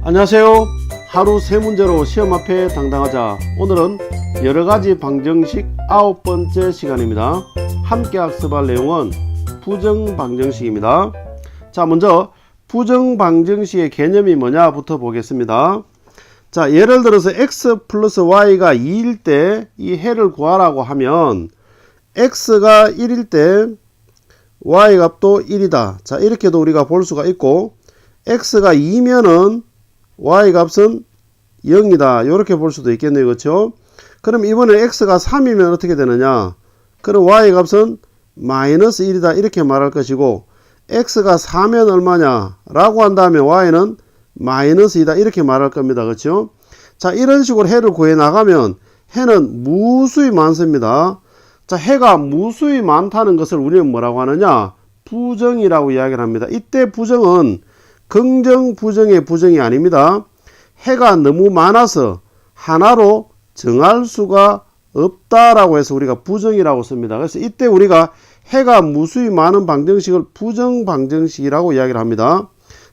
안녕하세요. 하루 세 문제로 시험 앞에 당당하자. 오늘은 여러가지 방정식 9번째 시간입니다. 함께 학습할 내용은 부정방정식입니다. 자, 먼저 부정방정식의 개념이 뭐냐부터 보겠습니다. 자, 예를 들어서 x 플러스 y가 2일 때 이 해를 구하라고 하면 x가 1일 때 y 값도 1이다. 자, 이렇게도 우리가 볼 수가 있고, x가 2면은 y 값은 0이다. 이렇게 볼 수도 있겠네요. 그렇죠? 그럼 이번에 x가 3이면 어떻게 되느냐? 그럼 y 값은 마이너스 1이다. 이렇게 말할 것이고, x가 4면 얼마냐? 라고 한다면 y는 마이너스 2다. 이렇게 말할 겁니다. 그렇죠? 자, 이런 식으로 해를 구해 나가면 해는 무수히 많습니다. 자, 해가 무수히 많다는 것을 우리는 뭐라고 하느냐? 부정이라고 이야기를 합니다. 이때 부정은 긍정, 부정의 부정이 아닙니다. 해가 너무 많아서 하나로 정할 수가 없다라고 해서 우리가 부정이라고 씁니다. 그래서 이때 우리가 해가 무수히 많은 방정식을 부정방정식이라고 이야기를 합니다.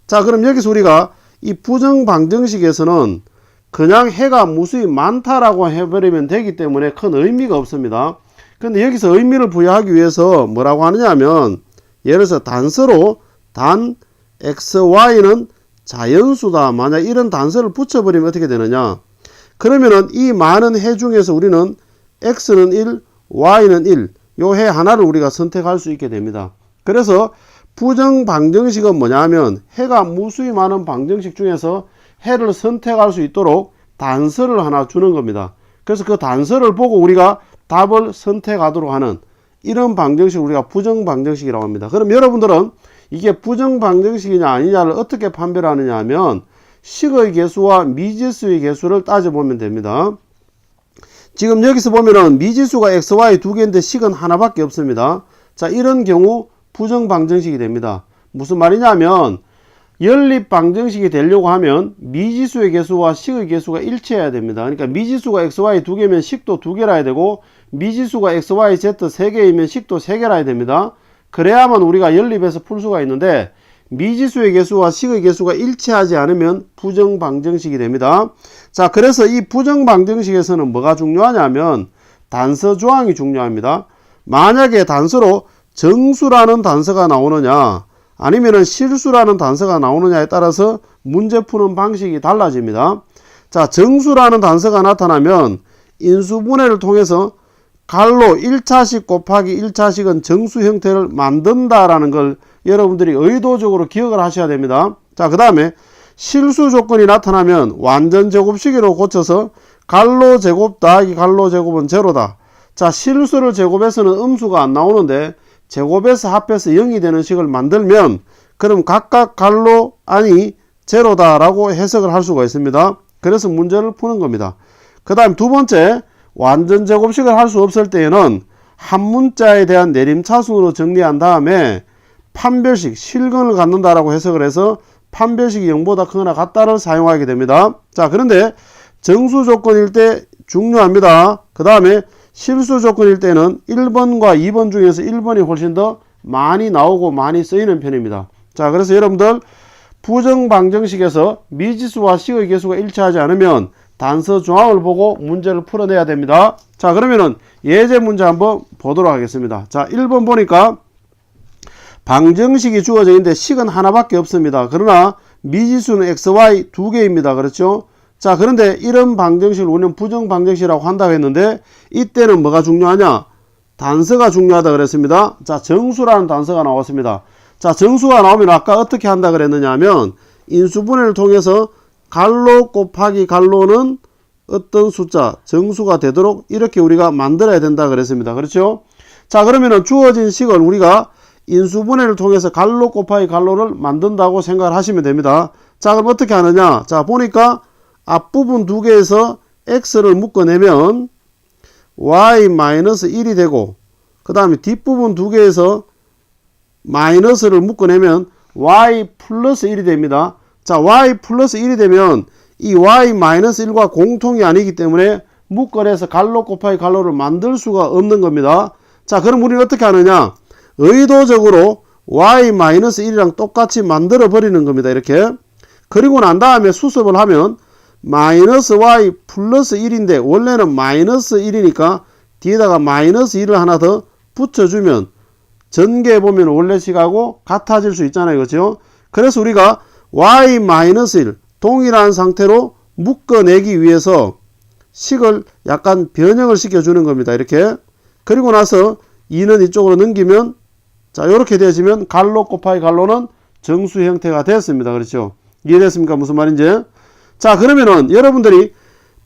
자, 그럼 여기서 우리가 이 부정방정식에서는 그냥 해가 무수히 많다라고 해버리면 되기 때문에 큰 의미가 없습니다. 근데 여기서 의미를 부여하기 위해서 뭐라고 하느냐 하면, 예를 들어서 단서로 단 x, y는 자연수다. 만약 이런 단서를 붙여버리면 어떻게 되느냐? 그러면은 이 많은 해 중에서 우리는 x는 1, y는 1, 요 해 하나를 우리가 선택할 수 있게 됩니다. 그래서 부정방정식은 뭐냐 하면 해가 무수히 많은 방정식 중에서 해를 선택할 수 있도록 단서를 하나 주는 겁니다. 그래서 그 단서를 보고 우리가 답을 선택하도록 하는 이런 방정식을 우리가 부정방정식이라고 합니다. 그럼 여러분들은 이게 부정방정식이냐 아니냐를 어떻게 판별을 하느냐 하면 식의 개수와 미지수의 개수를 따져보면 됩니다. 지금 여기서 보면은 미지수가 x, y 두 개인데 식은 하나밖에 없습니다. 자, 이런 경우 부정방정식이 됩니다. 무슨 말이냐면 연립방정식이 되려고 하면 미지수의 개수와 식의 개수가 일치해야 됩니다. 그러니까 미지수가 x, y 두 개면 식도 두 개라 해야 되고, 미지수가 x, y, z 세 개이면 식도 세 개라 해야 됩니다. 그래야만 우리가 연립해서 풀 수가 있는데, 미지수의 개수와 식의 개수가 일치하지 않으면 부정방정식이 됩니다. 자, 그래서 이 부정방정식에서는 뭐가 중요하냐면 단서 조항이 중요합니다. 만약에 단서로 정수라는 단서가 나오느냐 아니면은 실수라는 단서가 나오느냐에 따라서 문제 푸는 방식이 달라집니다. 자, 정수라는 단서가 나타나면 인수분해를 통해서 갈로 1차식 곱하기 1차식은 정수 형태를 만든다라는 걸 여러분들이 의도적으로 기억을 하셔야 됩니다. 자, 그 다음에 실수 조건이 나타나면 완전 제곱식으로 고쳐서 갈로 제곱 더하기 갈로 제곱은 제로다. 자, 실수를 제곱해서는 음수가 안 나오는데 제곱해서 합해서 0이 되는 식을 만들면 그럼 각각 갈로 아니 제로다라고 해석을 할 수가 있습니다. 그래서 문제를 푸는 겁니다. 그 다음 두 번째, 완전 제곱식을 할 수 없을 때에는 한 문자에 대한 내림차순으로 정리한 다음에 판별식, 실근을 갖는다라고 해석을 해서 판별식이 0보다 크거나 같다를 사용하게 됩니다. 자, 그런데 정수 조건일 때 중요합니다. 그 다음에 실수 조건일 때는 1번과 2번 중에서 1번이 훨씬 더 많이 나오고 많이 쓰이는 편입니다. 자, 그래서 여러분들 부정방정식에서 미지수와 식의 개수가 일치하지 않으면 단서 조항을 보고 문제를 풀어내야 됩니다. 자, 그러면은 예제 문제 한번 보도록 하겠습니다. 자, 1번 보니까 방정식이 주어져 있는데 식은 하나밖에 없습니다. 그러나 미지수는 x, y 두 개입니다. 그렇죠? 자, 그런데 이런 방정식을 우리는 부정방정식이라고 한다고 했는데 이때는 뭐가 중요하냐? 단서가 중요하다 그랬습니다. 자, 정수라는 단서가 나왔습니다. 자, 정수가 나오면 아까 어떻게 한다 그랬느냐 하면 인수분해를 통해서 갈로 곱하기 갈로는 어떤 숫자, 정수가 되도록 이렇게 우리가 만들어야 된다 그랬습니다. 그렇죠? 자, 그러면은 주어진 식을 우리가 인수분해를 통해서 갈로 곱하기 갈로를 만든다고 생각을 하시면 됩니다. 자, 그럼 어떻게 하느냐? 자, 보니까 앞부분 두 개에서 x를 묶어내면 y-1이 되고, 그 다음에 뒷부분 두 개에서 마이너스를 묶어내면 y 플러스 1이 됩니다. 자, y 플러스 1이 되면 이 y-1과 공통이 아니기 때문에 묶어내서 갈로 곱하기 갈로를 만들 수가 없는 겁니다. 자, 그럼 우리는 어떻게 하느냐? 의도적으로 y-1이랑 똑같이 만들어 버리는 겁니다. 이렇게. 그리고 난 다음에 수습을 하면 마이너스 y 플러스 1인데 원래는 마이너스 1이니까 뒤에다가 마이너스 1을 하나 더 붙여주면 전개해 보면 원래 식하고 같아질 수 있잖아요. 그렇죠? 그래서 우리가 y 마이너스 1 동일한 상태로 묶어내기 위해서 식을 약간 변형을 시켜주는 겁니다. 이렇게. 그리고 나서 2는 이쪽으로 넘기면 자 이렇게 되어지면 갈로 곱하기 갈로는 정수 형태가 됐습니다. 그렇죠? 이해됐습니까? 무슨 말인지? 자 그러면은 여러분들이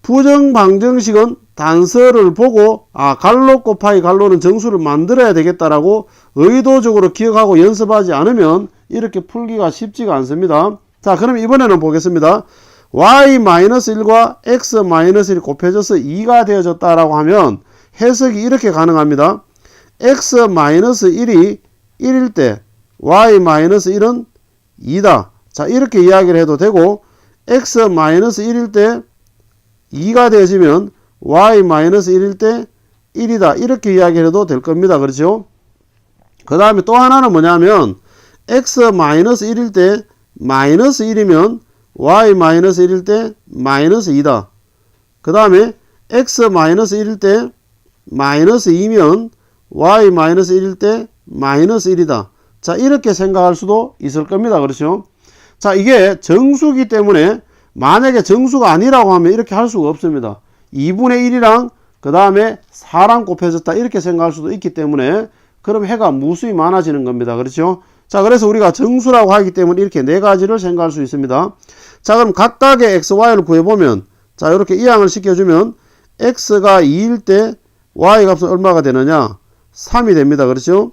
부정방정식은 단서를 보고 갈로 곱하기 갈로는 정수를 만들어야 되겠다라고 의도적으로 기억하고 연습하지 않으면 이렇게 풀기가 쉽지가 않습니다. 자 그럼 이번에는 보겠습니다. y-1과 x-1이 곱해져서 2가 되어졌다라고 하면 해석이 이렇게 가능합니다. x-1이 1일 때 y-1은 2다. 자 이렇게 이야기를 해도 되고 x-1일 때 2가 되어지면 y-1일 때 1이다. 이렇게 이야기를 해도 될 겁니다. 그렇죠? 그 다음에 또 하나는 뭐냐면 x-1일 때 마이너스 1이면 y-1일 때 마이너스 2다. 그 다음에 x-1일 때 마이너스 2면 y-1일 때 마이너스 1이다. 자 이렇게 생각할 수도 있을 겁니다. 그렇죠? 자 이게 정수기 때문에 만약에 정수가 아니라고 하면 이렇게 할 수가 없습니다. 2분의 1이랑 그 다음에 4랑 곱해졌다 이렇게 생각할 수도 있기 때문에 그럼 해가 무수히 많아지는 겁니다. 그렇죠? 자 그래서 우리가 정수라고 하기 때문에 이렇게 네 가지를 생각할 수 있습니다. 자 그럼 각각의 x, y를 구해보면 자 이렇게 이항을 시켜주면 x가 2일 때 y 값은 얼마가 되느냐 3이 됩니다. 그렇죠?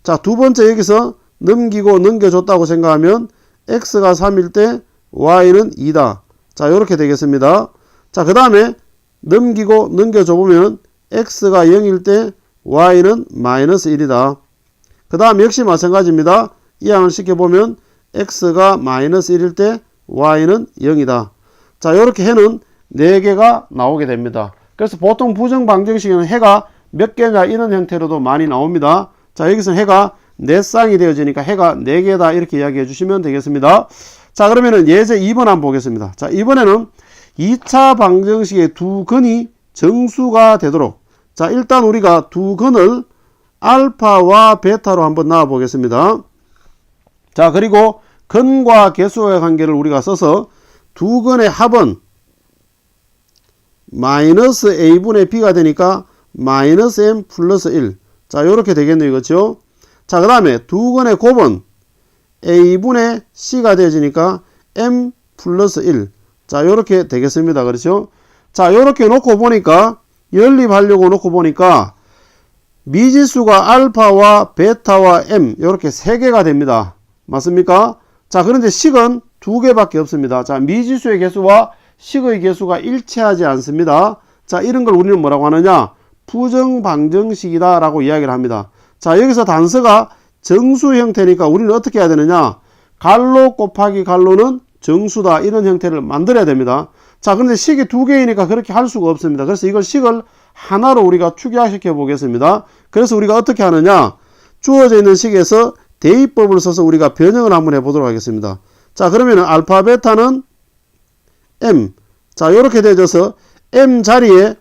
자 두 번째 여기서 넘기고 넘겨줬다고 생각하면 x가 3일 때 y는 2다. 자 이렇게 되겠습니다. 자 그 다음에 넘기고 넘겨줘 보면 x가 0일 때 y는 마이너스 1이다. 그 다음 역시 마찬가지입니다. 이항을 시켜보면 x가 마이너스 1일 때 y는 0이다. 자 이렇게 해는 4개가 나오게 됩니다. 그래서 보통 부정방정식에는 해가 몇 개냐 이런 형태로도 많이 나옵니다. 자 여기서 해가 4쌍이 되어지니까 해가 4개다 이렇게 이야기해 주시면 되겠습니다. 자 그러면은 예제 2번 한번 보겠습니다. 자 이번에는 2차 방정식의 두 근이 정수가 되도록 자 일단 우리가 두 근을 알파와 베타로 한번 나와 보겠습니다. 자 그리고 근과 개수의 관계를 우리가 써서 두 근의 합은 마이너스 a분의 b가 되니까 마이너스 m 플러스 1. 자 요렇게 되겠네요. 그렇죠? 자 그 다음에 두 근의 곱은 a분의 c가 되어지니까 m 플러스 1. 자 요렇게 되겠습니다. 그렇죠? 자 요렇게 놓고 보니까 연립하려고 놓고 보니까 미지수가 알파와 베타와 m 요렇게 3개가 됩니다. 맞습니까? 자 그런데 식은 2개밖에 없습니다. 자 미지수의 개수와 식의 개수가 일치하지 않습니다. 자 이런 걸 우리는 뭐라고 하느냐 부정방정식이다 라고 이야기를 합니다. 자 여기서 단서가 정수 형태니까 우리는 어떻게 해야 되느냐 갈로 곱하기 갈로는 정수다 이런 형태를 만들어야 됩니다. 자 그런데 식이 2개이니까 그렇게 할 수가 없습니다. 그래서 이걸 식을 하나로 우리가 축약시켜 보겠습니다. 그래서 우리가 어떻게 하느냐 주어져 있는 식에서 대입법을 써서 우리가 변형을 한번 해보도록 하겠습니다. 자 그러면은 알파 베타는 m 자 이렇게 되어져서 m 자리에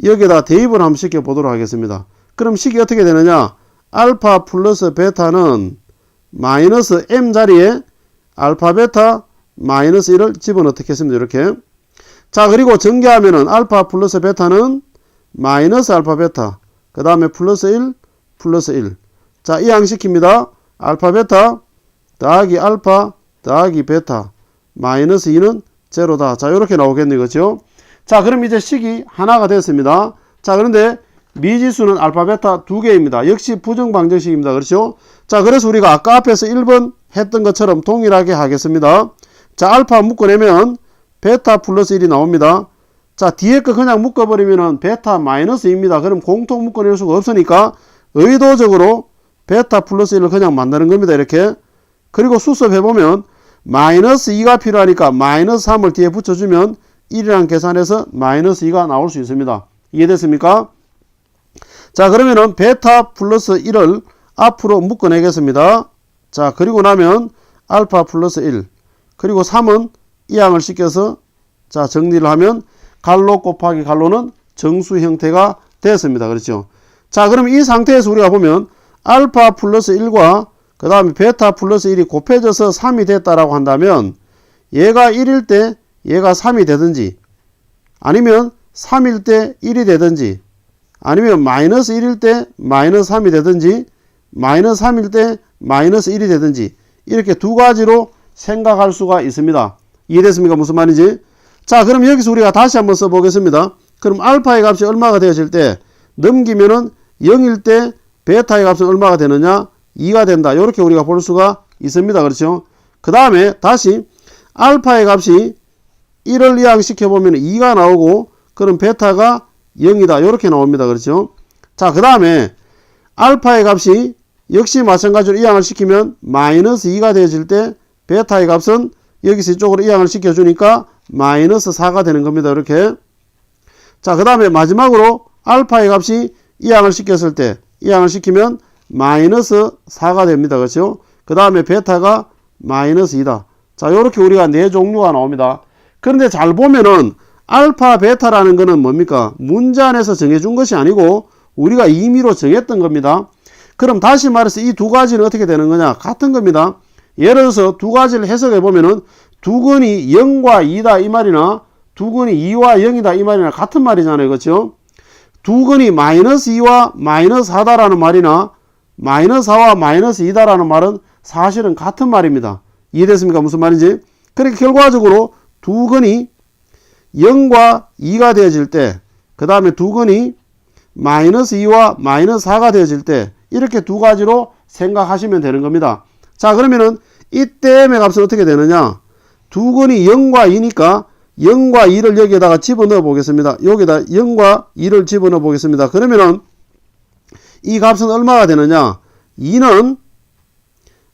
여기에다 대입을 한번 시켜 보도록 하겠습니다. 그럼 식이 어떻게 되느냐 알파 플러스 베타는 마이너스 m 자리에 알파 베타 마이너스 1을 집어넣겠습니다. 이렇게 자 그리고 전개하면은 알파 플러스 베타는 마이너스 알파 베타 그 다음에 플러스 1 플러스 1 자 이항시킵니다. 알파 베타 더하기 알파 더하기 베타 마이너스 2는 제로다. 자 이렇게 나오겠네요. 그렇죠? 자 그럼 이제 식이 하나가 됐습니다. 자 그런데 미지수는 알파 베타 2개입니다. 역시 부정방정식입니다. 그렇죠? 자 그래서 우리가 아까 앞에서 1번 했던 것처럼 동일하게 하겠습니다. 자 알파 묶어내면 베타 플러스 1이 나옵니다. 자 뒤에 거 그냥 묶어버리면 베타 마이너스 2입니다. 그럼 공통 묶어낼 수가 없으니까 의도적으로 베타 플러스 1을 그냥 만드는 겁니다. 이렇게 그리고 수습해보면 마이너스 2가 필요하니까 마이너스 3을 뒤에 붙여주면 1이랑 계산해서 마이너스 2가 나올 수 있습니다. 이해됐습니까? 자 그러면은 베타 플러스 1을 앞으로 묶어내겠습니다. 자 그리고 나면 알파 플러스 1 그리고 3은 이항을 시켜서 자 정리를 하면 갈로 곱하기 갈로는 정수 형태가 됐습니다. 그렇죠? 자 그럼 이 상태에서 우리가 보면 알파 플러스 1과 그 다음에 베타 플러스 1이 곱해져서 3이 됐다라고 한다면 얘가 1일 때 얘가 3이 되든지 아니면 3일 때 1이 되든지 아니면 마이너스 1일 때 마이너스 3이 되든지 마이너스 3일 때 마이너스 1이 되든지 이렇게 두 가지로 생각할 수가 있습니다. 이해됐습니까? 무슨 말인지? 자 그럼 여기서 우리가 다시 한번 써보겠습니다. 그럼 알파의 값이 얼마가 되어질 때 넘기면은 0일 때 베타의 값은 얼마가 되느냐? 2가 된다. 이렇게 우리가 볼 수가 있습니다. 그렇죠? 그 다음에 다시 알파의 값이 1을 이항시켜보면 2가 나오고 그럼 베타가 0이다. 이렇게 나옵니다. 그렇죠? 자, 그 다음에 알파의 값이 역시 마찬가지로 이항을 시키면 마이너스 2가 되어질 때 베타의 값은 여기서 이쪽으로 이항을 시켜주니까 마이너스 4가 되는 겁니다. 이렇게. 자, 그 다음에 마지막으로 알파의 값이 이항을 시켰을 때 이항을 시키면 마이너스 4가 됩니다. 그렇죠? 그 다음에 베타가 마이너스 2다. 자, 요렇게 우리가 네 종류가 나옵니다. 그런데 잘 보면은 알파, 베타라는 거는 뭡니까? 문제 안에서 정해준 것이 아니고 우리가 임의로 정했던 겁니다. 그럼 다시 말해서 이 두 가지는 어떻게 되는 거냐? 같은 겁니다. 예를 들어서 두 가지를 해석해 보면은 두근이 0과 2다 이 말이나 두근이 2와 0이다 이 말이나 같은 말이잖아요. 그렇죠? 두근이 마이너스 2와 마이너스 4다라는 말이나 마이너스 4와 마이너스 2다라는 말은 사실은 같은 말입니다. 이해됐습니까? 무슨 말인지? 그러니까 결과적으로 두근이 0과 2가 되어질 때, 그 다음에 두근이 마이너스 2와 마이너스 4가 되어질 때, 이렇게 두 가지로 생각하시면 되는 겁니다. 자, 그러면은 이때 m의 값은 어떻게 되느냐? 두근이 0과 2니까 0과 2를 여기에다가 집어넣어 보겠습니다. 여기다 0과 2를 집어넣어 보겠습니다. 그러면은 이 값은 얼마가 되느냐? 2는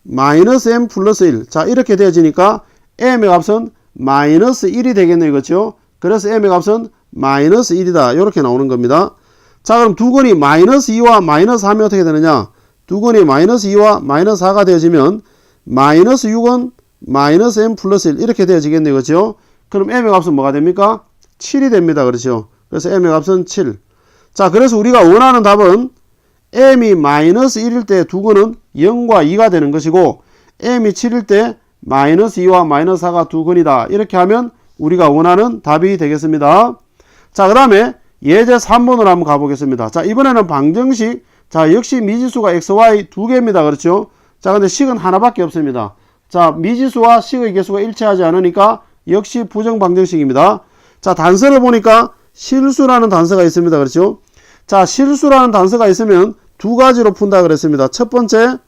마이너스 m 플러스 1. 자, 이렇게 되어지니까 m의 값은 마이너스 1이 되겠네요. 그렇죠? 그래서 m의 값은 마이너스 1이다. 이렇게 나오는 겁니다. 자, 그럼 두근이 마이너스 2와 마이너스 3이 어떻게 되느냐? 두근이 마이너스 2와 마이너스 4가 되어지면 마이너스 6은 마이너스 m 플러스 1 이렇게 되어지겠네요. 그렇죠? 그럼 m의 값은 뭐가 됩니까? 7이 됩니다. 그렇죠? 그래서 m의 값은 7. 자, 그래서 우리가 원하는 답은 m이 마이너스 1일 때 두근은 0과 2가 되는 것이고 m이 7일 때 마이너스 2와 마이너스 4가 두근이다. 이렇게 하면 우리가 원하는 답이 되겠습니다. 자, 그 다음에 예제 3번으로 한번 가보겠습니다. 자, 이번에는 방정식. 자, 역시 미지수가 xy 두 개입니다. 그렇죠? 자, 근데 식은 하나밖에 없습니다. 자, 미지수와 식의 개수가 일치하지 않으니까 역시 부정방정식입니다. 자, 단서를 보니까 실수라는 단서가 있습니다. 그렇죠? 자, 실수라는 단서가 있으면 두 가지로 푼다 그랬습니다. 첫 번째,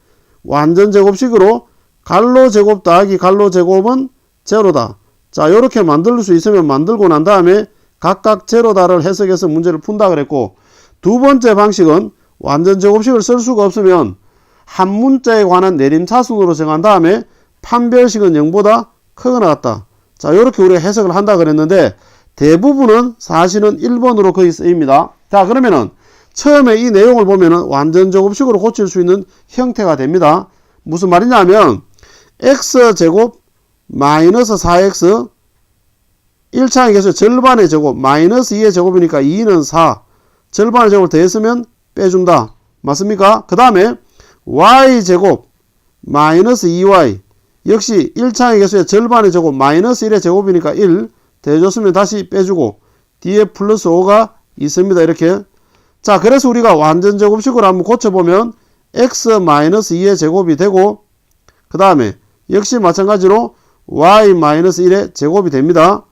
완전 제곱식으로 갈로 제곱 더하기 갈로 제곱은 제로다. 자, 요렇게 만들 수 있으면 만들고 난 다음에 각각 제로다를 해석해서 문제를 푼다 그랬고, 두 번째 방식은 완전 제곱식을 쓸 수가 없으면 한 문자에 관한 내림차순으로 정한 다음에 판별식은 0보다 크거나 같다. 자, 요렇게 우리가 해석을 한다 그랬는데 대부분은 사실은 1번으로 거의 쓰입니다. 자, 그러면은 처음에 이 내용을 보면은 완전 제곱식으로 고칠 수 있는 형태가 됩니다. 무슨 말이냐면 x제곱 마이너스 4x 1차의 개수 절반의 제곱 마이너스 2의 제곱이니까 2는 4 절반의 제곱을 더했으면 빼준다. 맞습니까? 그 다음에 y제곱 마이너스 2y 역시 1차의 개수의 절반의 제곱 마이너스 1의 제곱이니까 1 더해줬으면 다시 빼주고 뒤에 플러스 5가 있습니다. 이렇게. 자, 그래서 우리가 완전 제곱식으로 한번 고쳐보면 x-2의 제곱이 되고 그 다음에 역시 마찬가지로 y-1의 제곱이 됩니다.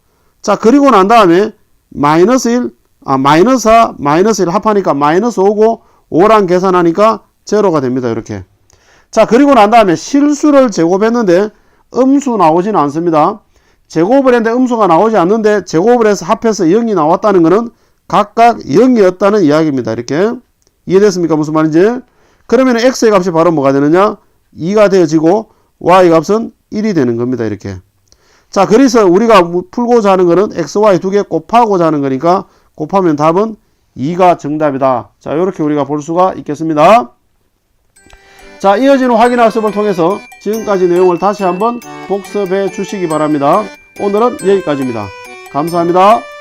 자, 그리고 난 다음에 마이너스 1, 마이너스 4, 마이너스 1 합하니까 마이너스 5고 5랑 계산하니까 제로가 됩니다. 이렇게. 자, 그리고 난 다음에 실수를 제곱했는데 음수 나오지는 않습니다. 제곱을 했는데 음수가 나오지 않는데 제곱을 해서 합해서 0이 나왔다는 것은 각각 0이었다는 이야기입니다. 이렇게. 이해됐습니까? 무슨 말인지? 그러면 x의 값이 바로 뭐가 되느냐? 2가 되어지고 y 값은 1이 되는 겁니다. 이렇게. 자, 그래서 우리가 풀고자 하는 것은 xy 두 개 곱하고자 하는 거니까 곱하면 답은 2가 정답이다. 자, 이렇게 우리가 볼 수가 있겠습니다. 자, 이어지는 확인 학습을 통해서 지금까지 내용을 다시 한번 복습해 주시기 바랍니다. 오늘은 여기까지입니다. 감사합니다.